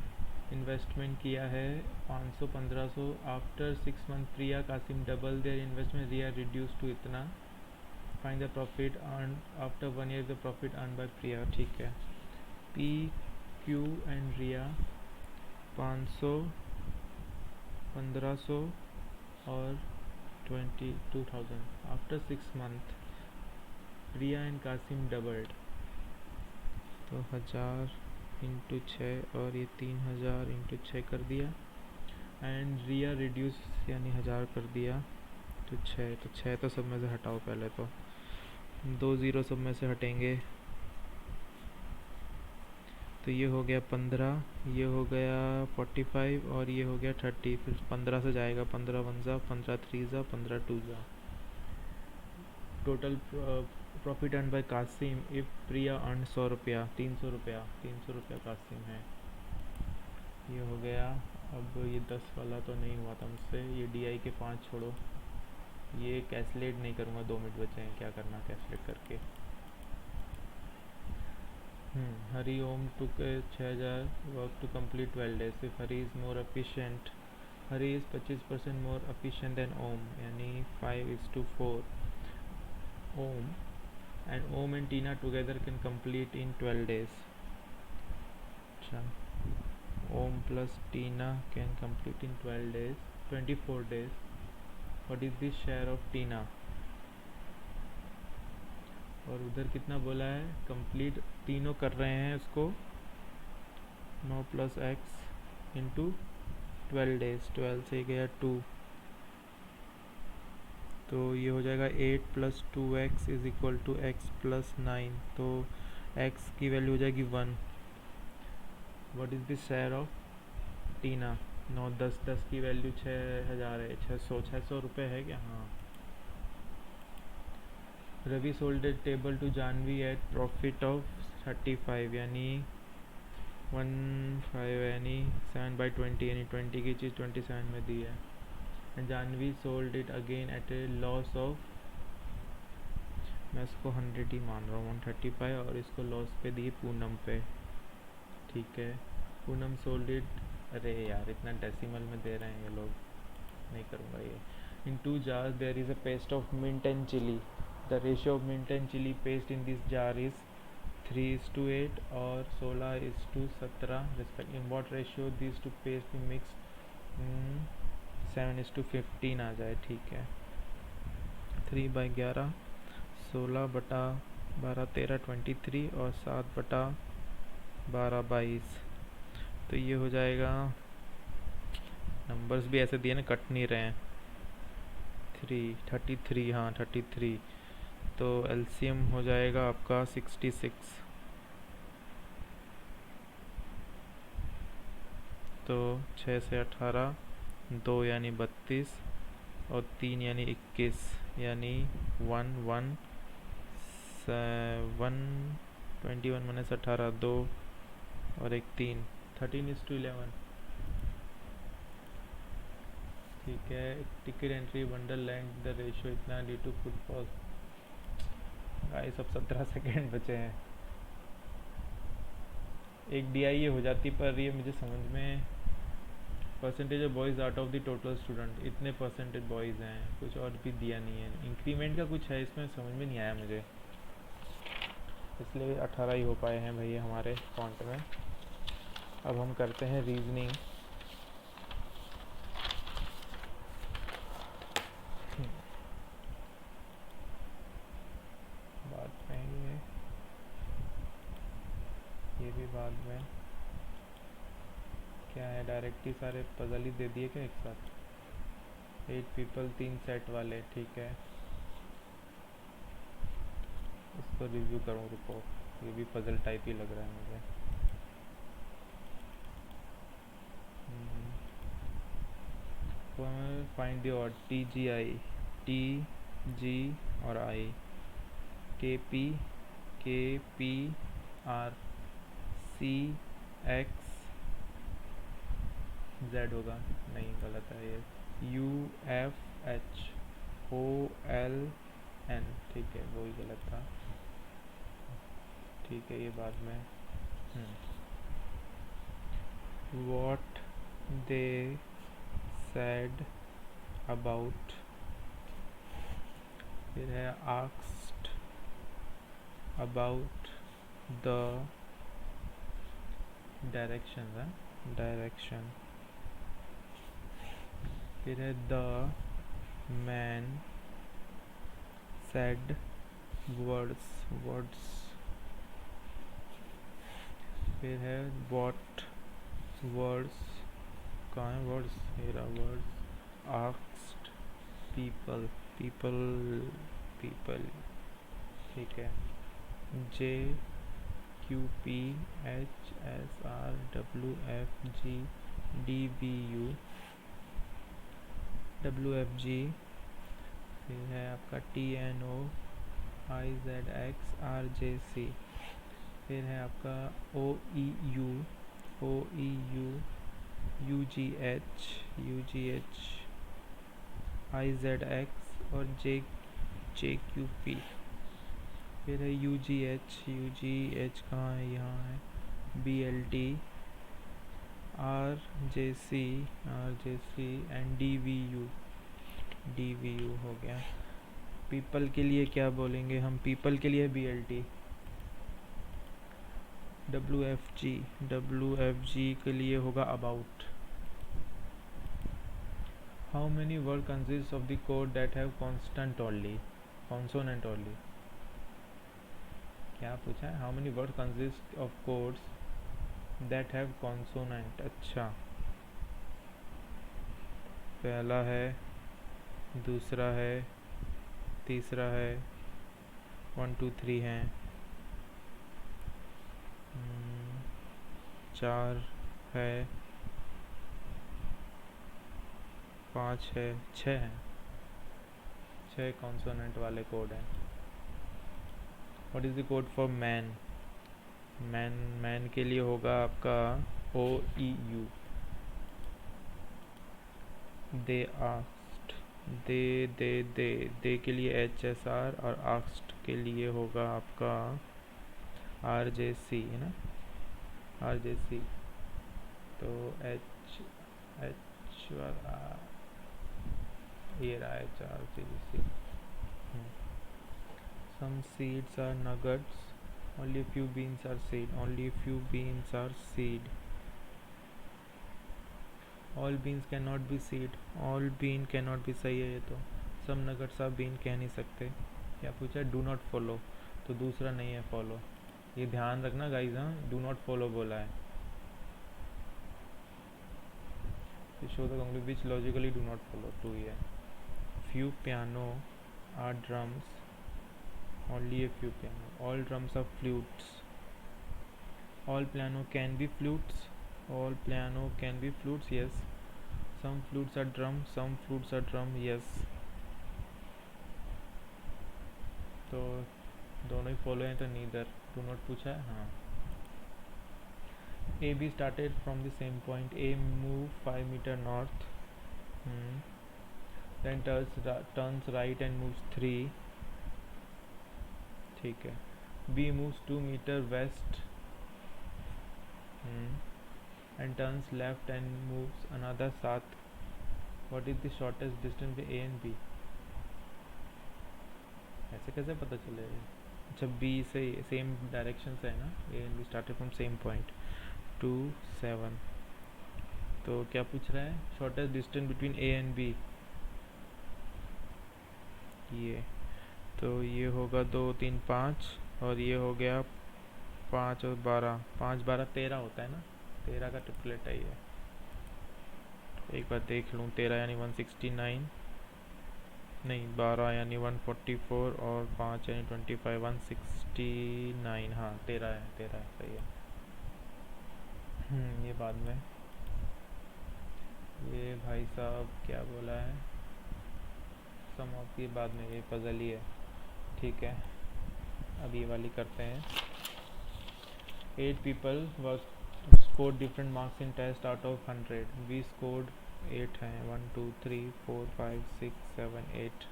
इन्वेस्टमेंट किया है 500 1500। After 6 month Priya Kasim double their investment, Riya reduce to इतना। Find the profit earn after 1 year, the profit earn by Priya. ठीक है, पी क्यू एंड रिया 500 1500 और 22,000। After 6 month Priya and Kasim doubled, तो 1000 इंटू 6 और ये 3000 इंटू 6 कर दिया। एंड रिया रिड्यूस यानी 1000 कर दिया, तो 6, तो 6 तो सब में से हटाओ, पहले तो 2 0 सब में से हटेंगे, तो ये हो गया 15, ये हो गया 45 और ये हो गया 30। फिर 15 से जाएगा, 15 वन ज़ा 15 3 ज़ा 15 2 ज़ा। Total profit earn by Kasim if Priya earn 100 रुपया, 300 रुपया, 300 रुपया कासिम है। ये हो गया। अब ये 10 वाला तो नहीं हुआ था मुझसे, ये DI के 5 छोड़ो, ये कैलकुलेट नहीं करूँगा, 2 मिनट बचे हैं, क्या करना कैलकुलेट करके। Hari Om took 6000 work to complete 12 days. If Hari is more efficient, Hari is 25% more efficient than Om, यानी 5:4 Om, and Om and Tina together can complete in 12 days. अच्छा, Om plus Tina can complete in 12 days, 24 days. What is the share of Tina? और उधर कितना बोला है, कंप्लीट तीनों कर रहे हैं उसको 9 + x इंटू 12 डेज, 12 से गया 2, तो ये हो जाएगा 8 + 2x is equal to x + 9, तो x की वैल्यू हो जाएगी 1। What is the share of टीना? 9 10 10 की वैल्यू 6000 है, 600 रुपये है क्या? हाँ। Ravi sold a table to Janvi at profit of 35, यानी 15 यानी 7/20, यानी 20 की चीज़ 27 में दी है। And Janvi sold it again at a loss of, मैं इसको 100 ही मान रहा हूँ, 135, और इसको लॉस पे दी पूनम पे। ठीक है, पूनम सोल्ड इट, अरे यार इतना डेसिमल में दे रहे हैं ये लोग, नहीं करूँगा ये। इन 2 jars there is a paste of mint and chili. The ratio of mint and chili paste in this jar is 3:8 और 16:17 respectively. In what ratio these two paste be mixed? 7:15 आ जाए। ठीक है, 3/11, 16/12 13 23 और 7/12 22, तो ये हो जाएगा, नंबर्स भी ऐसे दिए ना, कट नहीं रहे हैं। 33, हाँ 33, तो एलसीएम हो जाएगा आपका 66, तो 6 से 18, 2 यानी 32 और 3 यानी 21, यानी 121 माइनस 18, 2 और एक 3, 13:11। ठीक है, ticket entry bundle land the ratio इतना ड्यू टू फुटफॉल। गाइस अब 17 सेकेंड बचे हैं। एक डी आई हो जाती, पर ये मुझे समझ में percentage of boys out of the total student, इतने परसेंटेज बॉयज़ हैं, कुछ और भी दिया नहीं है। इंक्रीमेंट का कुछ है इसमें, समझ में नहीं आया मुझे, इसलिए 18 ही हो पाए हैं भैया हमारे फॉन्ट में। अब हम करते हैं रीजनिंग। बाद में ये भी बाद में क्या है, डायरेक्टली सारे पजल ही दे दिए क्या एक साथ। 8 पीपल 3 सेट वाले, ठीक है, इसको रिव्यू करूँ, रुको, ये भी पजल टाइप ही लग रहा है मुझे। Find the odd, T G I, T G और I, K P R C X Z होगा, नहीं गलत है ये, U F H O L N, ठीक है वही गलत था, ठीक है ये बाद में। वॉट दे सेड अबाउट, फिर है आस्क्ड अबाउट द डायरेक्शन है, डायरेक्शन, फिर है the man said words, words, फिर है वॉट वर्ड्स, कहाँ है वर्ड्स, मेरा words, asked people, people people, ठीक है, J Q P H S R W F G D B U, W F G, फिर है आपका T N O I Z X R J C, फिर है आपका O E U, O E U U ji H I Z x और जे क्यू पी, फिर है यू जी एच कहाँ है, यहाँ है, B L T R J C and D V U हो गया। पीपल के लिए क्या बोलेंगे हम, पीपल के लिए B L T, W F G के लिए होगा about. How many word consist of the code that have constant only, consonant only, क्या पूछा है, how many word consist of codes that have consonant, अच्छा, पहला है, दूसरा है, तीसरा है, 1 2 3 हैं, 4 है, 5 है, 6 हैं, 6 कॉन्सोनेंट वाले कोड हैं। What is the code for man, man के लिए होगा आपका O E you, they asked, दे के लिए एच एस आर, और आस्क्ड के लिए होगा आपका आर जे सी, है ना, आर जे सी, तो एच ये रहा H R J C. Some seeds are nuggets, only a few beans are seed, only a few beans are seed, all beans cannot be seed, all bean cannot be, सही है ये तो, some nuggets आप bean कह नहीं सकते। क्या पूछा, डू नॉट फॉलो, तो दूसरा नहीं है फॉलो, ये ध्यान रखना गाइज, हाँ डू नॉट फॉलो बोला है। Show the conclusion which logically do not follow, टू ही है। few piano are drums, only a few piano, all drums are flutes, all piano can be flutes, all piano can be flutes, yes, some flutes are drum, some flutes are drum, yes, तो दोनों ही फॉलो हैं, तो नीदर, डू नॉट पूछा है, हाँ। A B started from the same point, A move 5 metre north, then turns right and moves 3, ठीक है, B moves 2 meter west and turns left and moves another 7. What is the shortest distance between A and B? ऐसे कैसे पता चलेगा? अच्छा, B से सेम डायरेक्शन से है ना, A and B started from same point. 2 7. तो क्या पूछ रहा है? Shortest distance between A and B. ये तो ये होगा 2 3 5 और ये हो गया 5 और 12. 5 12 13 होता है ना, 13 का ट्रिपलेट है ये. एक बार देख लूँ. 13 यानी 169, नहीं 12 यानी 144 और 5 यानी 25, 169. हाँ 13 है, 13 है, सही है. ये बाद में ये भाई साहब क्या बोला है, सम ऑफ ये बाद में, ये पजल ही है. ठीक है, अब ये वाली करते हैं. 8 people was scored different marks in test out of 100. We scored 8 हैं. 1 2 3 4 5 6 7 8.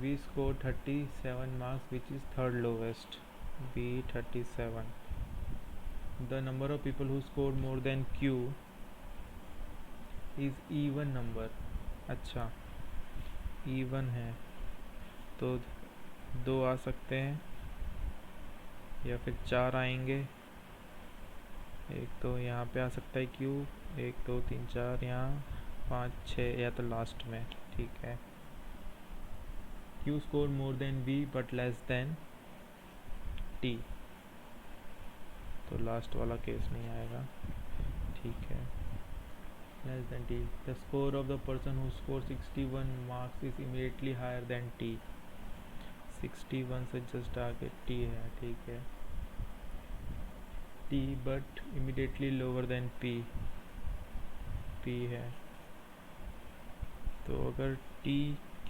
We scored 37 marks, which is third lowest. B 37. The number of people who scored more than Q is even number. अच्छा, even है तो 2 आ सकते हैं या फिर 4 आएंगे. एक तो यहाँ पे आ सकता है Q. 1 2 3 4 यहाँ 5 6 या तो लास्ट में. ठीक है. Q score more than B but less than T. तो लास्ट वाला केस नहीं आएगा. ठीक है. less than T. The score of the person who scored 61 marks is immediately higher than T. 61 से जस्ट आगे T है. ठीक है. T but immediately lower than P. P है. तो अगर T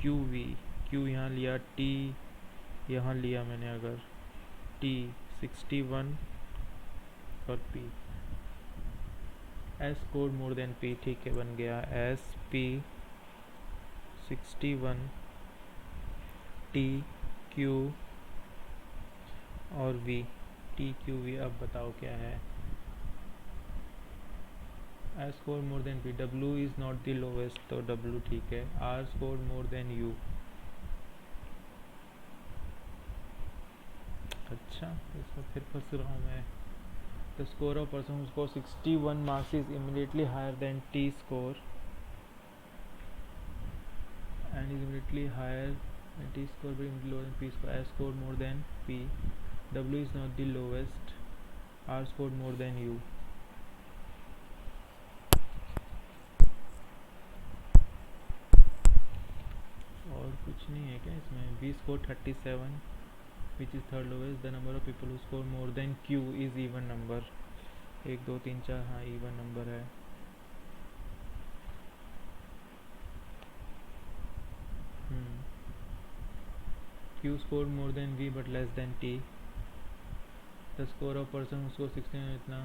Q V, Q यहाँ लिया, T यहाँ लिया मैंने, अगर T 61 और P, S scored more than P. ठीक है, बन गया S P 61 T Q और V. T Q V. अब बताओ क्या है. I scored more than P. W is not the lowest, तो W ठीक है. R scored more than U. अच्छा, इसमें फिर फंस रहा हूँ मैं. The score of person who scored 61 marks is immediately higher than T score and is immediately higher than T score but immediately lower than P score. I scored more than P. W is not the lowest. R scored more than U. और कुछ नहीं है क्या इसमें. B scored 37 which is third lowest. The number of people who score more than Q is even number. 1 2 3 4. हाँ even number है. Q scored more than V but less than T. The score of person who scored 16 इतना.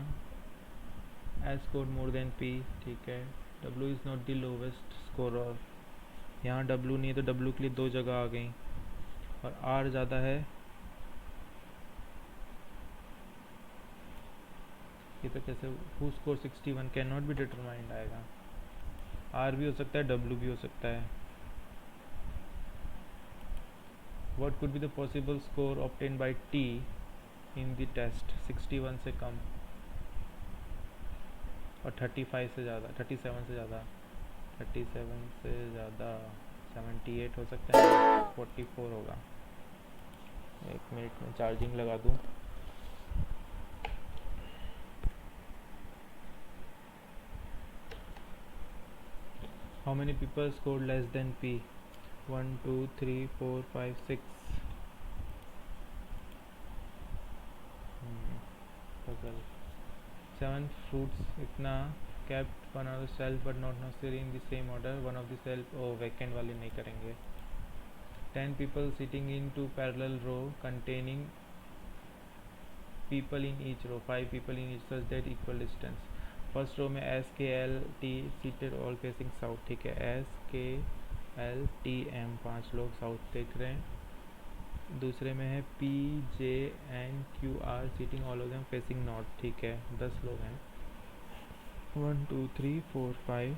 S scored more than P. ठीक है. W is not the lowest scorer. यहाँ W नहीं है तो W के लिए 2 जगह आ गई और R ज़्यादा है. ये तो कैसे, who scored 61 cannot be determined आएगा. R भी हो सकता है, W भी हो सकता है. What could be the possible score obtained by T in the test? 61 से कम और 35 से ज़्यादा, 37 से ज़्यादा, 37 से ज़्यादा 78 हो सकता है, 44 होगा. 1 मिनट में चार्जिंग लगा दूँ. How many people scored less than P? 1 2 3 4 5 6. puzzle. 7 fruits इतना kept one of the shelf but not necessarily in the same order. One of the shelf vacant वाली नहीं करेंगे. 10 people sitting in 2 parallel row containing people in each row. 5 people in each such that equal distance. First row में S K L T seated all facing south. ठीक है. S K L T M 5 लोग साउथ देख रहे हैं. दूसरे में है P J N Q R seating all of them facing north, ठीक है 10 लोग हैं। 1 2 3 4 5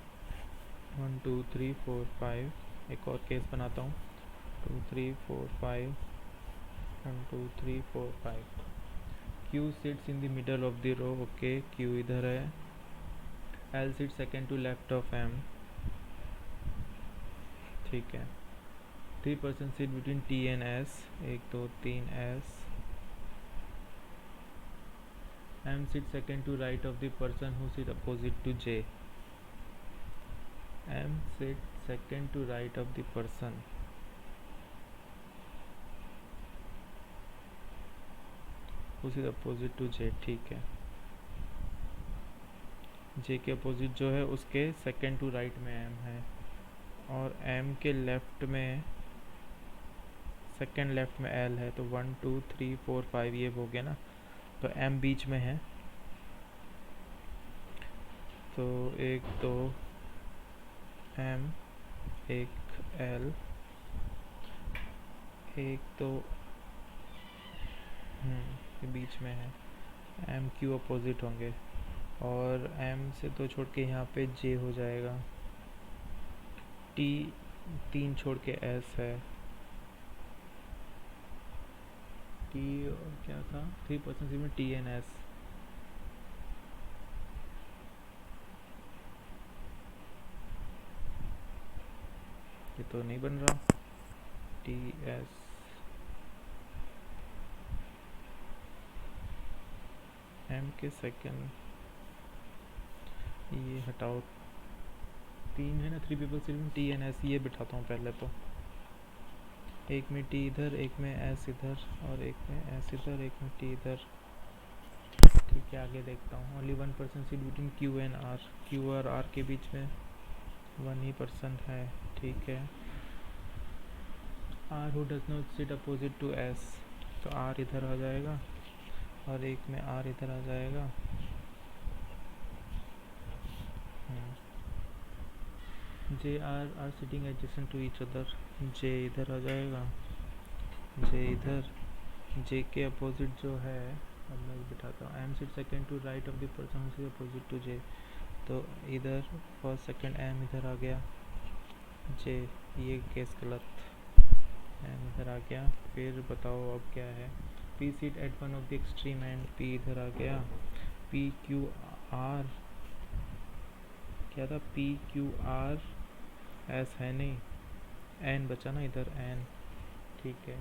1 2 3 4 5 एक और केस बनाता हूँ 2 3 4 5 1 2 3 4 5 Q sits in the middle of the row, okay Q इधर है। L sits second to left of M, ठीक है। 3 person sit between T and S, 1 2 3 S। M sits second to right of the person who sit opposite to J। M sits second to right of the person who sit opposite to J, ठीक है। J के अपोजिट जो है उसके सेकंड टू राइट में M है, और M के लेफ्ट में सेकंड लेफ्ट में L है, तो 1 2 3 4 5 ये हो गया ना, तो M बीच में है, तो एक तो M एक L एक तो ये बीच में है, M Q अपोजिट होंगे, और M से तो छोड़ के यहाँ पे J हो जाएगा, T 3 छोड़ के S है, T और क्या था 3% में T N S, ये तो नहीं बन रहा, T S M के सेकंड, ये हटाओ 3 है ना, 3 पीपल सिर्फ T N S, ये बिठाता हूँ पहले, तो एक में T इधर, एक में S इधर, और एक में S इधर, एक में T इधर, ठीक है। आगे देखता हूँ। Only 1% seat between Q and R, Q और R के बीच में 1 ही पर्सन है, ठीक है। R who does not sit opposite to S, तो R इधर आ जाएगा और एक में R इधर आ जाएगा, J R are sitting adjacent to each other, J इधर आ जाएगा, J इधर, J के अपोजिट जो है, अब मैं बिठाता हूँ, M sit second to right of the person who is opposite to J, तो इधर फर्स्ट सेकंड M इधर आ गया, J ये केस गलत, M इधर आ गया, फिर बताओ अब क्या है। P sit at one of the extreme end, P इधर आ गया, P Q R क्या था, P Q R S है नहीं, N बचा ना इधर N, ठीक है।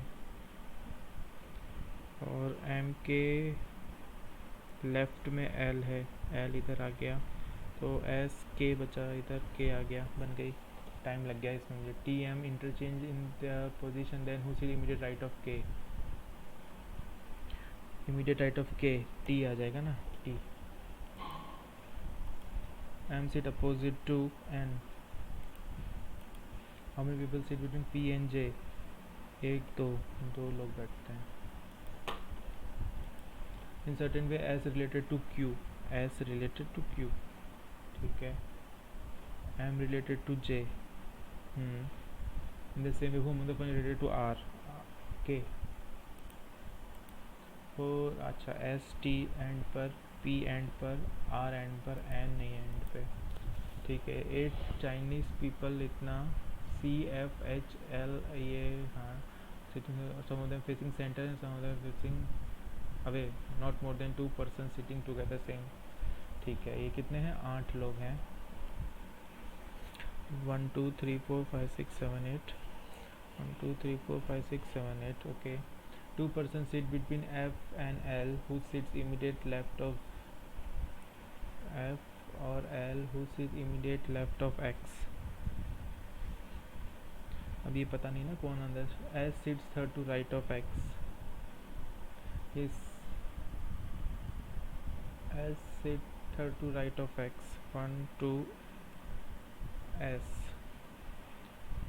और M के लेफ्ट में L है, L इधर आ गया, तो S K बचा इधर, K आ गया, बन गई। टाइम लग गया इसमें मुझे। T M interchange in the position, then who sit immediate right of K, immediate right of K T आ जाएगा ना, T। M sit opposite to N, how many people sit between P and J, एक दो लोग बैठते हैं। In certain way S related to Q, S related to Q, ठीक है। M related to J, in the same way whom the fund related to R, K। और अच्छा S T एंड पर, P एंड पर, R एंड पर, N नहीं एंड पे, ठीक है। 8 चाइनीज पीपल इतना, C F H L ये, हाँ sitting, some of them facing centre and some of them facing away, not more than 2 person sitting together same, ठीक है। ये कितने हैं, 8 लोग हैं। 1 2 3 4 5 6 7 8 1 2 3 4 5 6 7 8, okay. 2 person sit between F and L who sits immediate left of F, और L who sits immediate left of X। अब ये पता नहीं ना कौन अंदर, S sits third to right of X, S sits third to right of X, 1 2 S,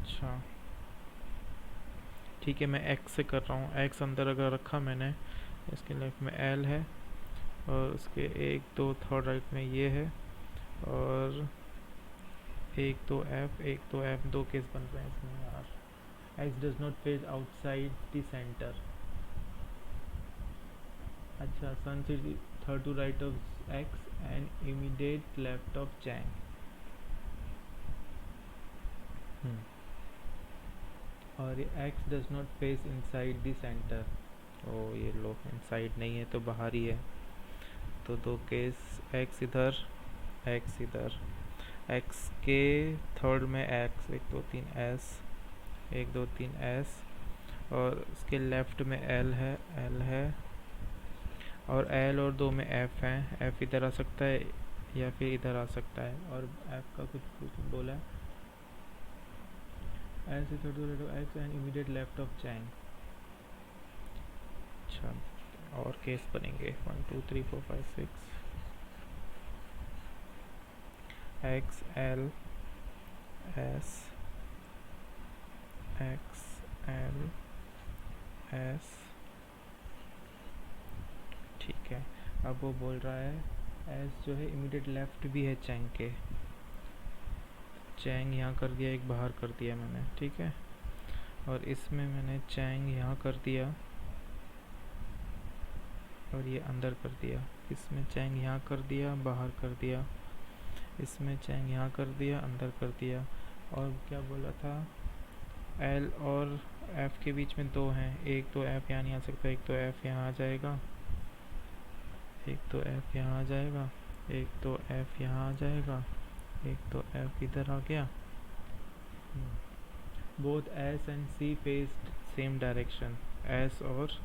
अच्छा ठीक है। मैं X से कर रहा हूँ, X अंदर अगर रखा मैंने, इसके लेफ्ट में L है, और उसके 1 2 थर्ड राइट में ये है, और 1 2 F 1 2 F, 2 केस बन रहे हैं इसमें यार, x does not face outside the center. अच्छा, sun sits third to right of x and immediate left of Chang. और x does not face inside the center. ओ ये लो, इनसाइड नहीं है तो बाहर ही है, तो दो केस, x इधर x इधर, x के थर्ड में x 1 2 3 s 1 2 3 s, और उसके लेफ्ट में l है और l और 2 में f है। f इधर आ सकता है या फिर इधर आ सकता है, और f का कुछ बोला है, s is equal to x and immediate left of Chang। अच्छा, और केस बनेंगे 1 2 3 4 5 6, x l s x l s, ठीक है। अब वो बोल रहा है एस जो है इमीडिएट लेफ्ट भी है चैंग के, चैंग यहाँ कर दिया, एक बाहर कर दिया मैंने, ठीक है। और इसमें मैंने चैंग यहाँ कर दिया और ये अंदर कर दिया, इसमें चैंग यहाँ कर दिया, बाहर कर दिया, इसमें चैंग यहाँ कर दिया, अंदर कर दिया। और क्या बोला था, एल और एफ के बीच में 2 हैं, एक तो एफ यहाँ नहीं आ सकता, एक तो एफ यहाँ आ जाएगा, एक तो एफ यहाँ आ जाएगा, एक तो एफ यहाँ आ जाएगा, एक तो एफ इधर आ गया। Both S and C faced same direction, S और,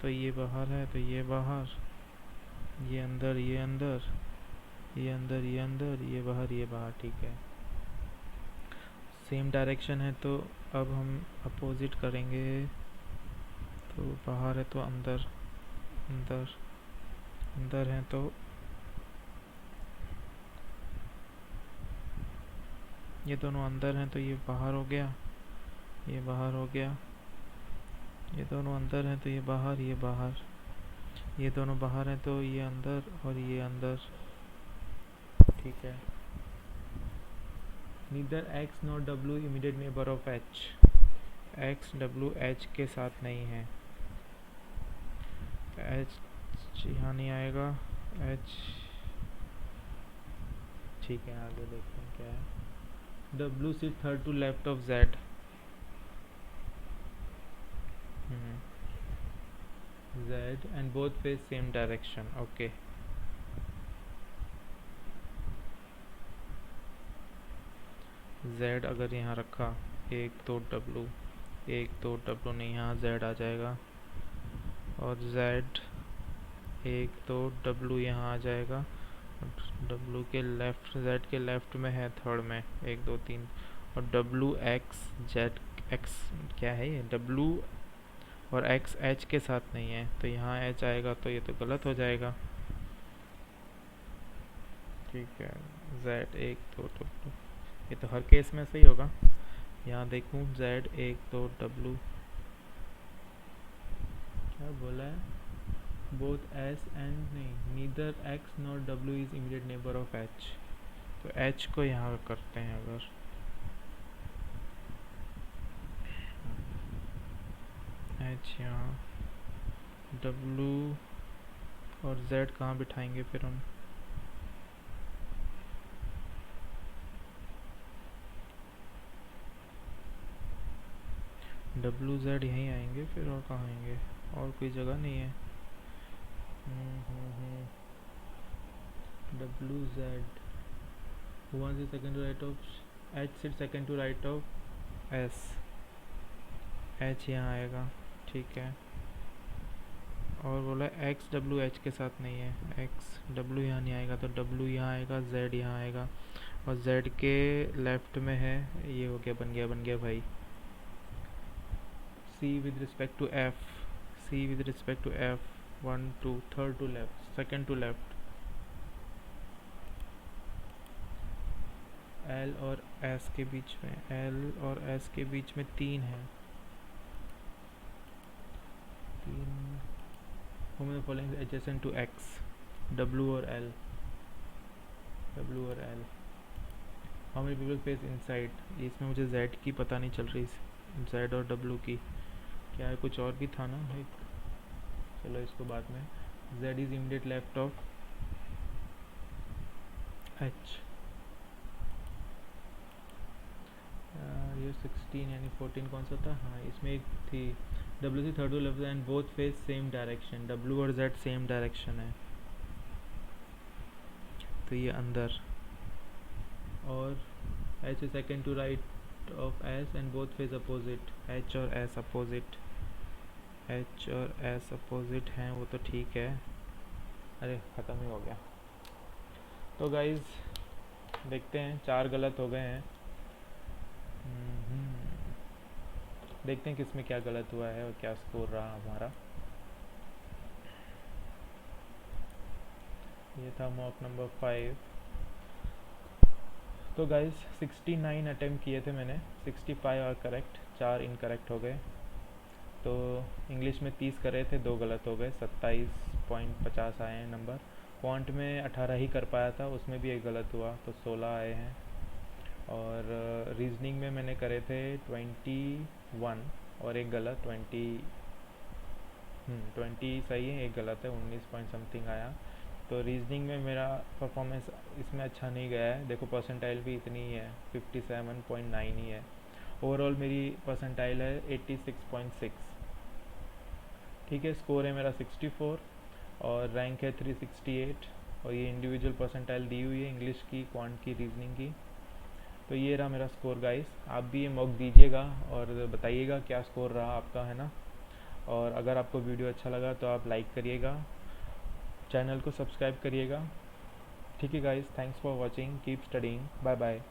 तो ये बाहर है तो ये बाहर, ये अंदर ये अंदर, ये अंदर ये अंदर, ये बाहर, ठीक है। सेम डायरेक्शन है तो अब हम अपोजिट करेंगे, तो बाहर है तो अंदर, अंदर अंदर है तो ये दोनों अंदर हैं तो ये बाहर हो गया, ये बाहर हो गया, ये दोनों अंदर हैं तो ये बाहर, ये बाहर, ये दोनों बाहर हैं तो ये अंदर और ये अंदर, ठीक है। Neither x not w immediate neighbour of h, x w h के साथ नहीं है, h यहाँ नहीं आएगा, h, ठीक है। आगे देखते हैं क्या है, w sit third to left of z, z and both face same direction, okay। z अगर यहाँ रखा, 1 2 w, 1 2 w नहीं, यहाँ z आ जाएगा, और z 1 2 w यहाँ आ जाएगा, w के लेफ्ट, z के लेफ्ट में है थर्ड में 1 2 3, और w x z x क्या है ये, w और x h के साथ नहीं है तो यहाँ h आएगा तो ये तो गलत हो जाएगा, ठीक है। z 1 2 w, ये तो हर केस में सही होगा। यहाँ देखूँ z 1 2 w, क्या बोला है, बोथ s एंड नहीं, neither x not w is immediate neighbour of h, तो h को यहाँ करते हैं, अगर h यहाँ, w और z कहाँ बिठाएंगे फिर हम, w z यहीं आएंगे फिर, और कहाँ आएंगे, और कोई जगह नहीं है। w z, वन से second to right of h से second to right of s, h यहाँ आएगा, ठीक है। और बोला x w h के साथ नहीं है, x w यहाँ नहीं आएगा तो w यहाँ आएगा, z यहाँ आएगा, और z के लेफ्ट में है, ये हो गया, बन गया भाई। c with respect to f, c with respect to f, 1 2 third to left, second to left, l और s के बीच में, l और s के बीच में 3 है, 3 whom the following is adjacent to x, w और l, w और l, how many people face inside, इसमें मुझे z की पता नहीं चल रही, जेड और डब्ल्यू की क्या है, कुछ और भी था ना एक, चलो इसको बाद में। Z is immediate left of H, ये 16 यानी 14 कौन सा था, हाँ इसमें एक थी W C third to left and both face same direction, W और जेड सेम डायरेक्शन है, तो ये अंदर। और H is second to right of S and both face opposite, H और एस अपोजिट, एच और एस अपोजिट हैं वो तो ठीक है। अरे ख़त्म ही हो गया। तो गाइज देखते हैं, 4 गलत हो गए हैं। देखते हैं किस में क्या गलत हुआ है और क्या स्कोर रहा हमारा। ये था मॉक नंबर 5। तो गाइज 69 अटेम्प्ट किए थे मैंने, 65 और करेक्ट, 4 इनकरेक्ट हो गए। तो इंग्लिश में 30 करे थे, 2 गलत हो गए, 27.50 आए हैं नंबर। क्वांट में 18 ही कर पाया था, उसमें भी एक गलत हुआ, तो 16 आए हैं। और रीजनिंग में मैंने करे थे 21 और एक गलत, 20 सही है, एक गलत है, 19 पॉइंट समथिंग आया। तो रीजनिंग में मेरा परफॉर्मेंस इसमें अच्छा नहीं गया है, देखो परसेंटाइल भी इतनी ही है, 57.9 ही है। ओवरऑल मेरी परसेंटाइल है 86.6। ठीक है, स्कोर है मेरा 64 और रैंक है 368। और ये इंडिविजुअल परसेंटाइल दी हुई है इंग्लिश की, क्वांट की, रीजनिंग की। तो ये रहा मेरा स्कोर गाइस। आप भी ये मॉक दीजिएगा और बताइएगा क्या स्कोर रहा आपका, है ना। और अगर आपको वीडियो अच्छा लगा तो आप लाइक करिएगा, चैनल को सब्सक्राइब करिएगा। ठीक है guys, thanks for watching, keep studying, bye bye.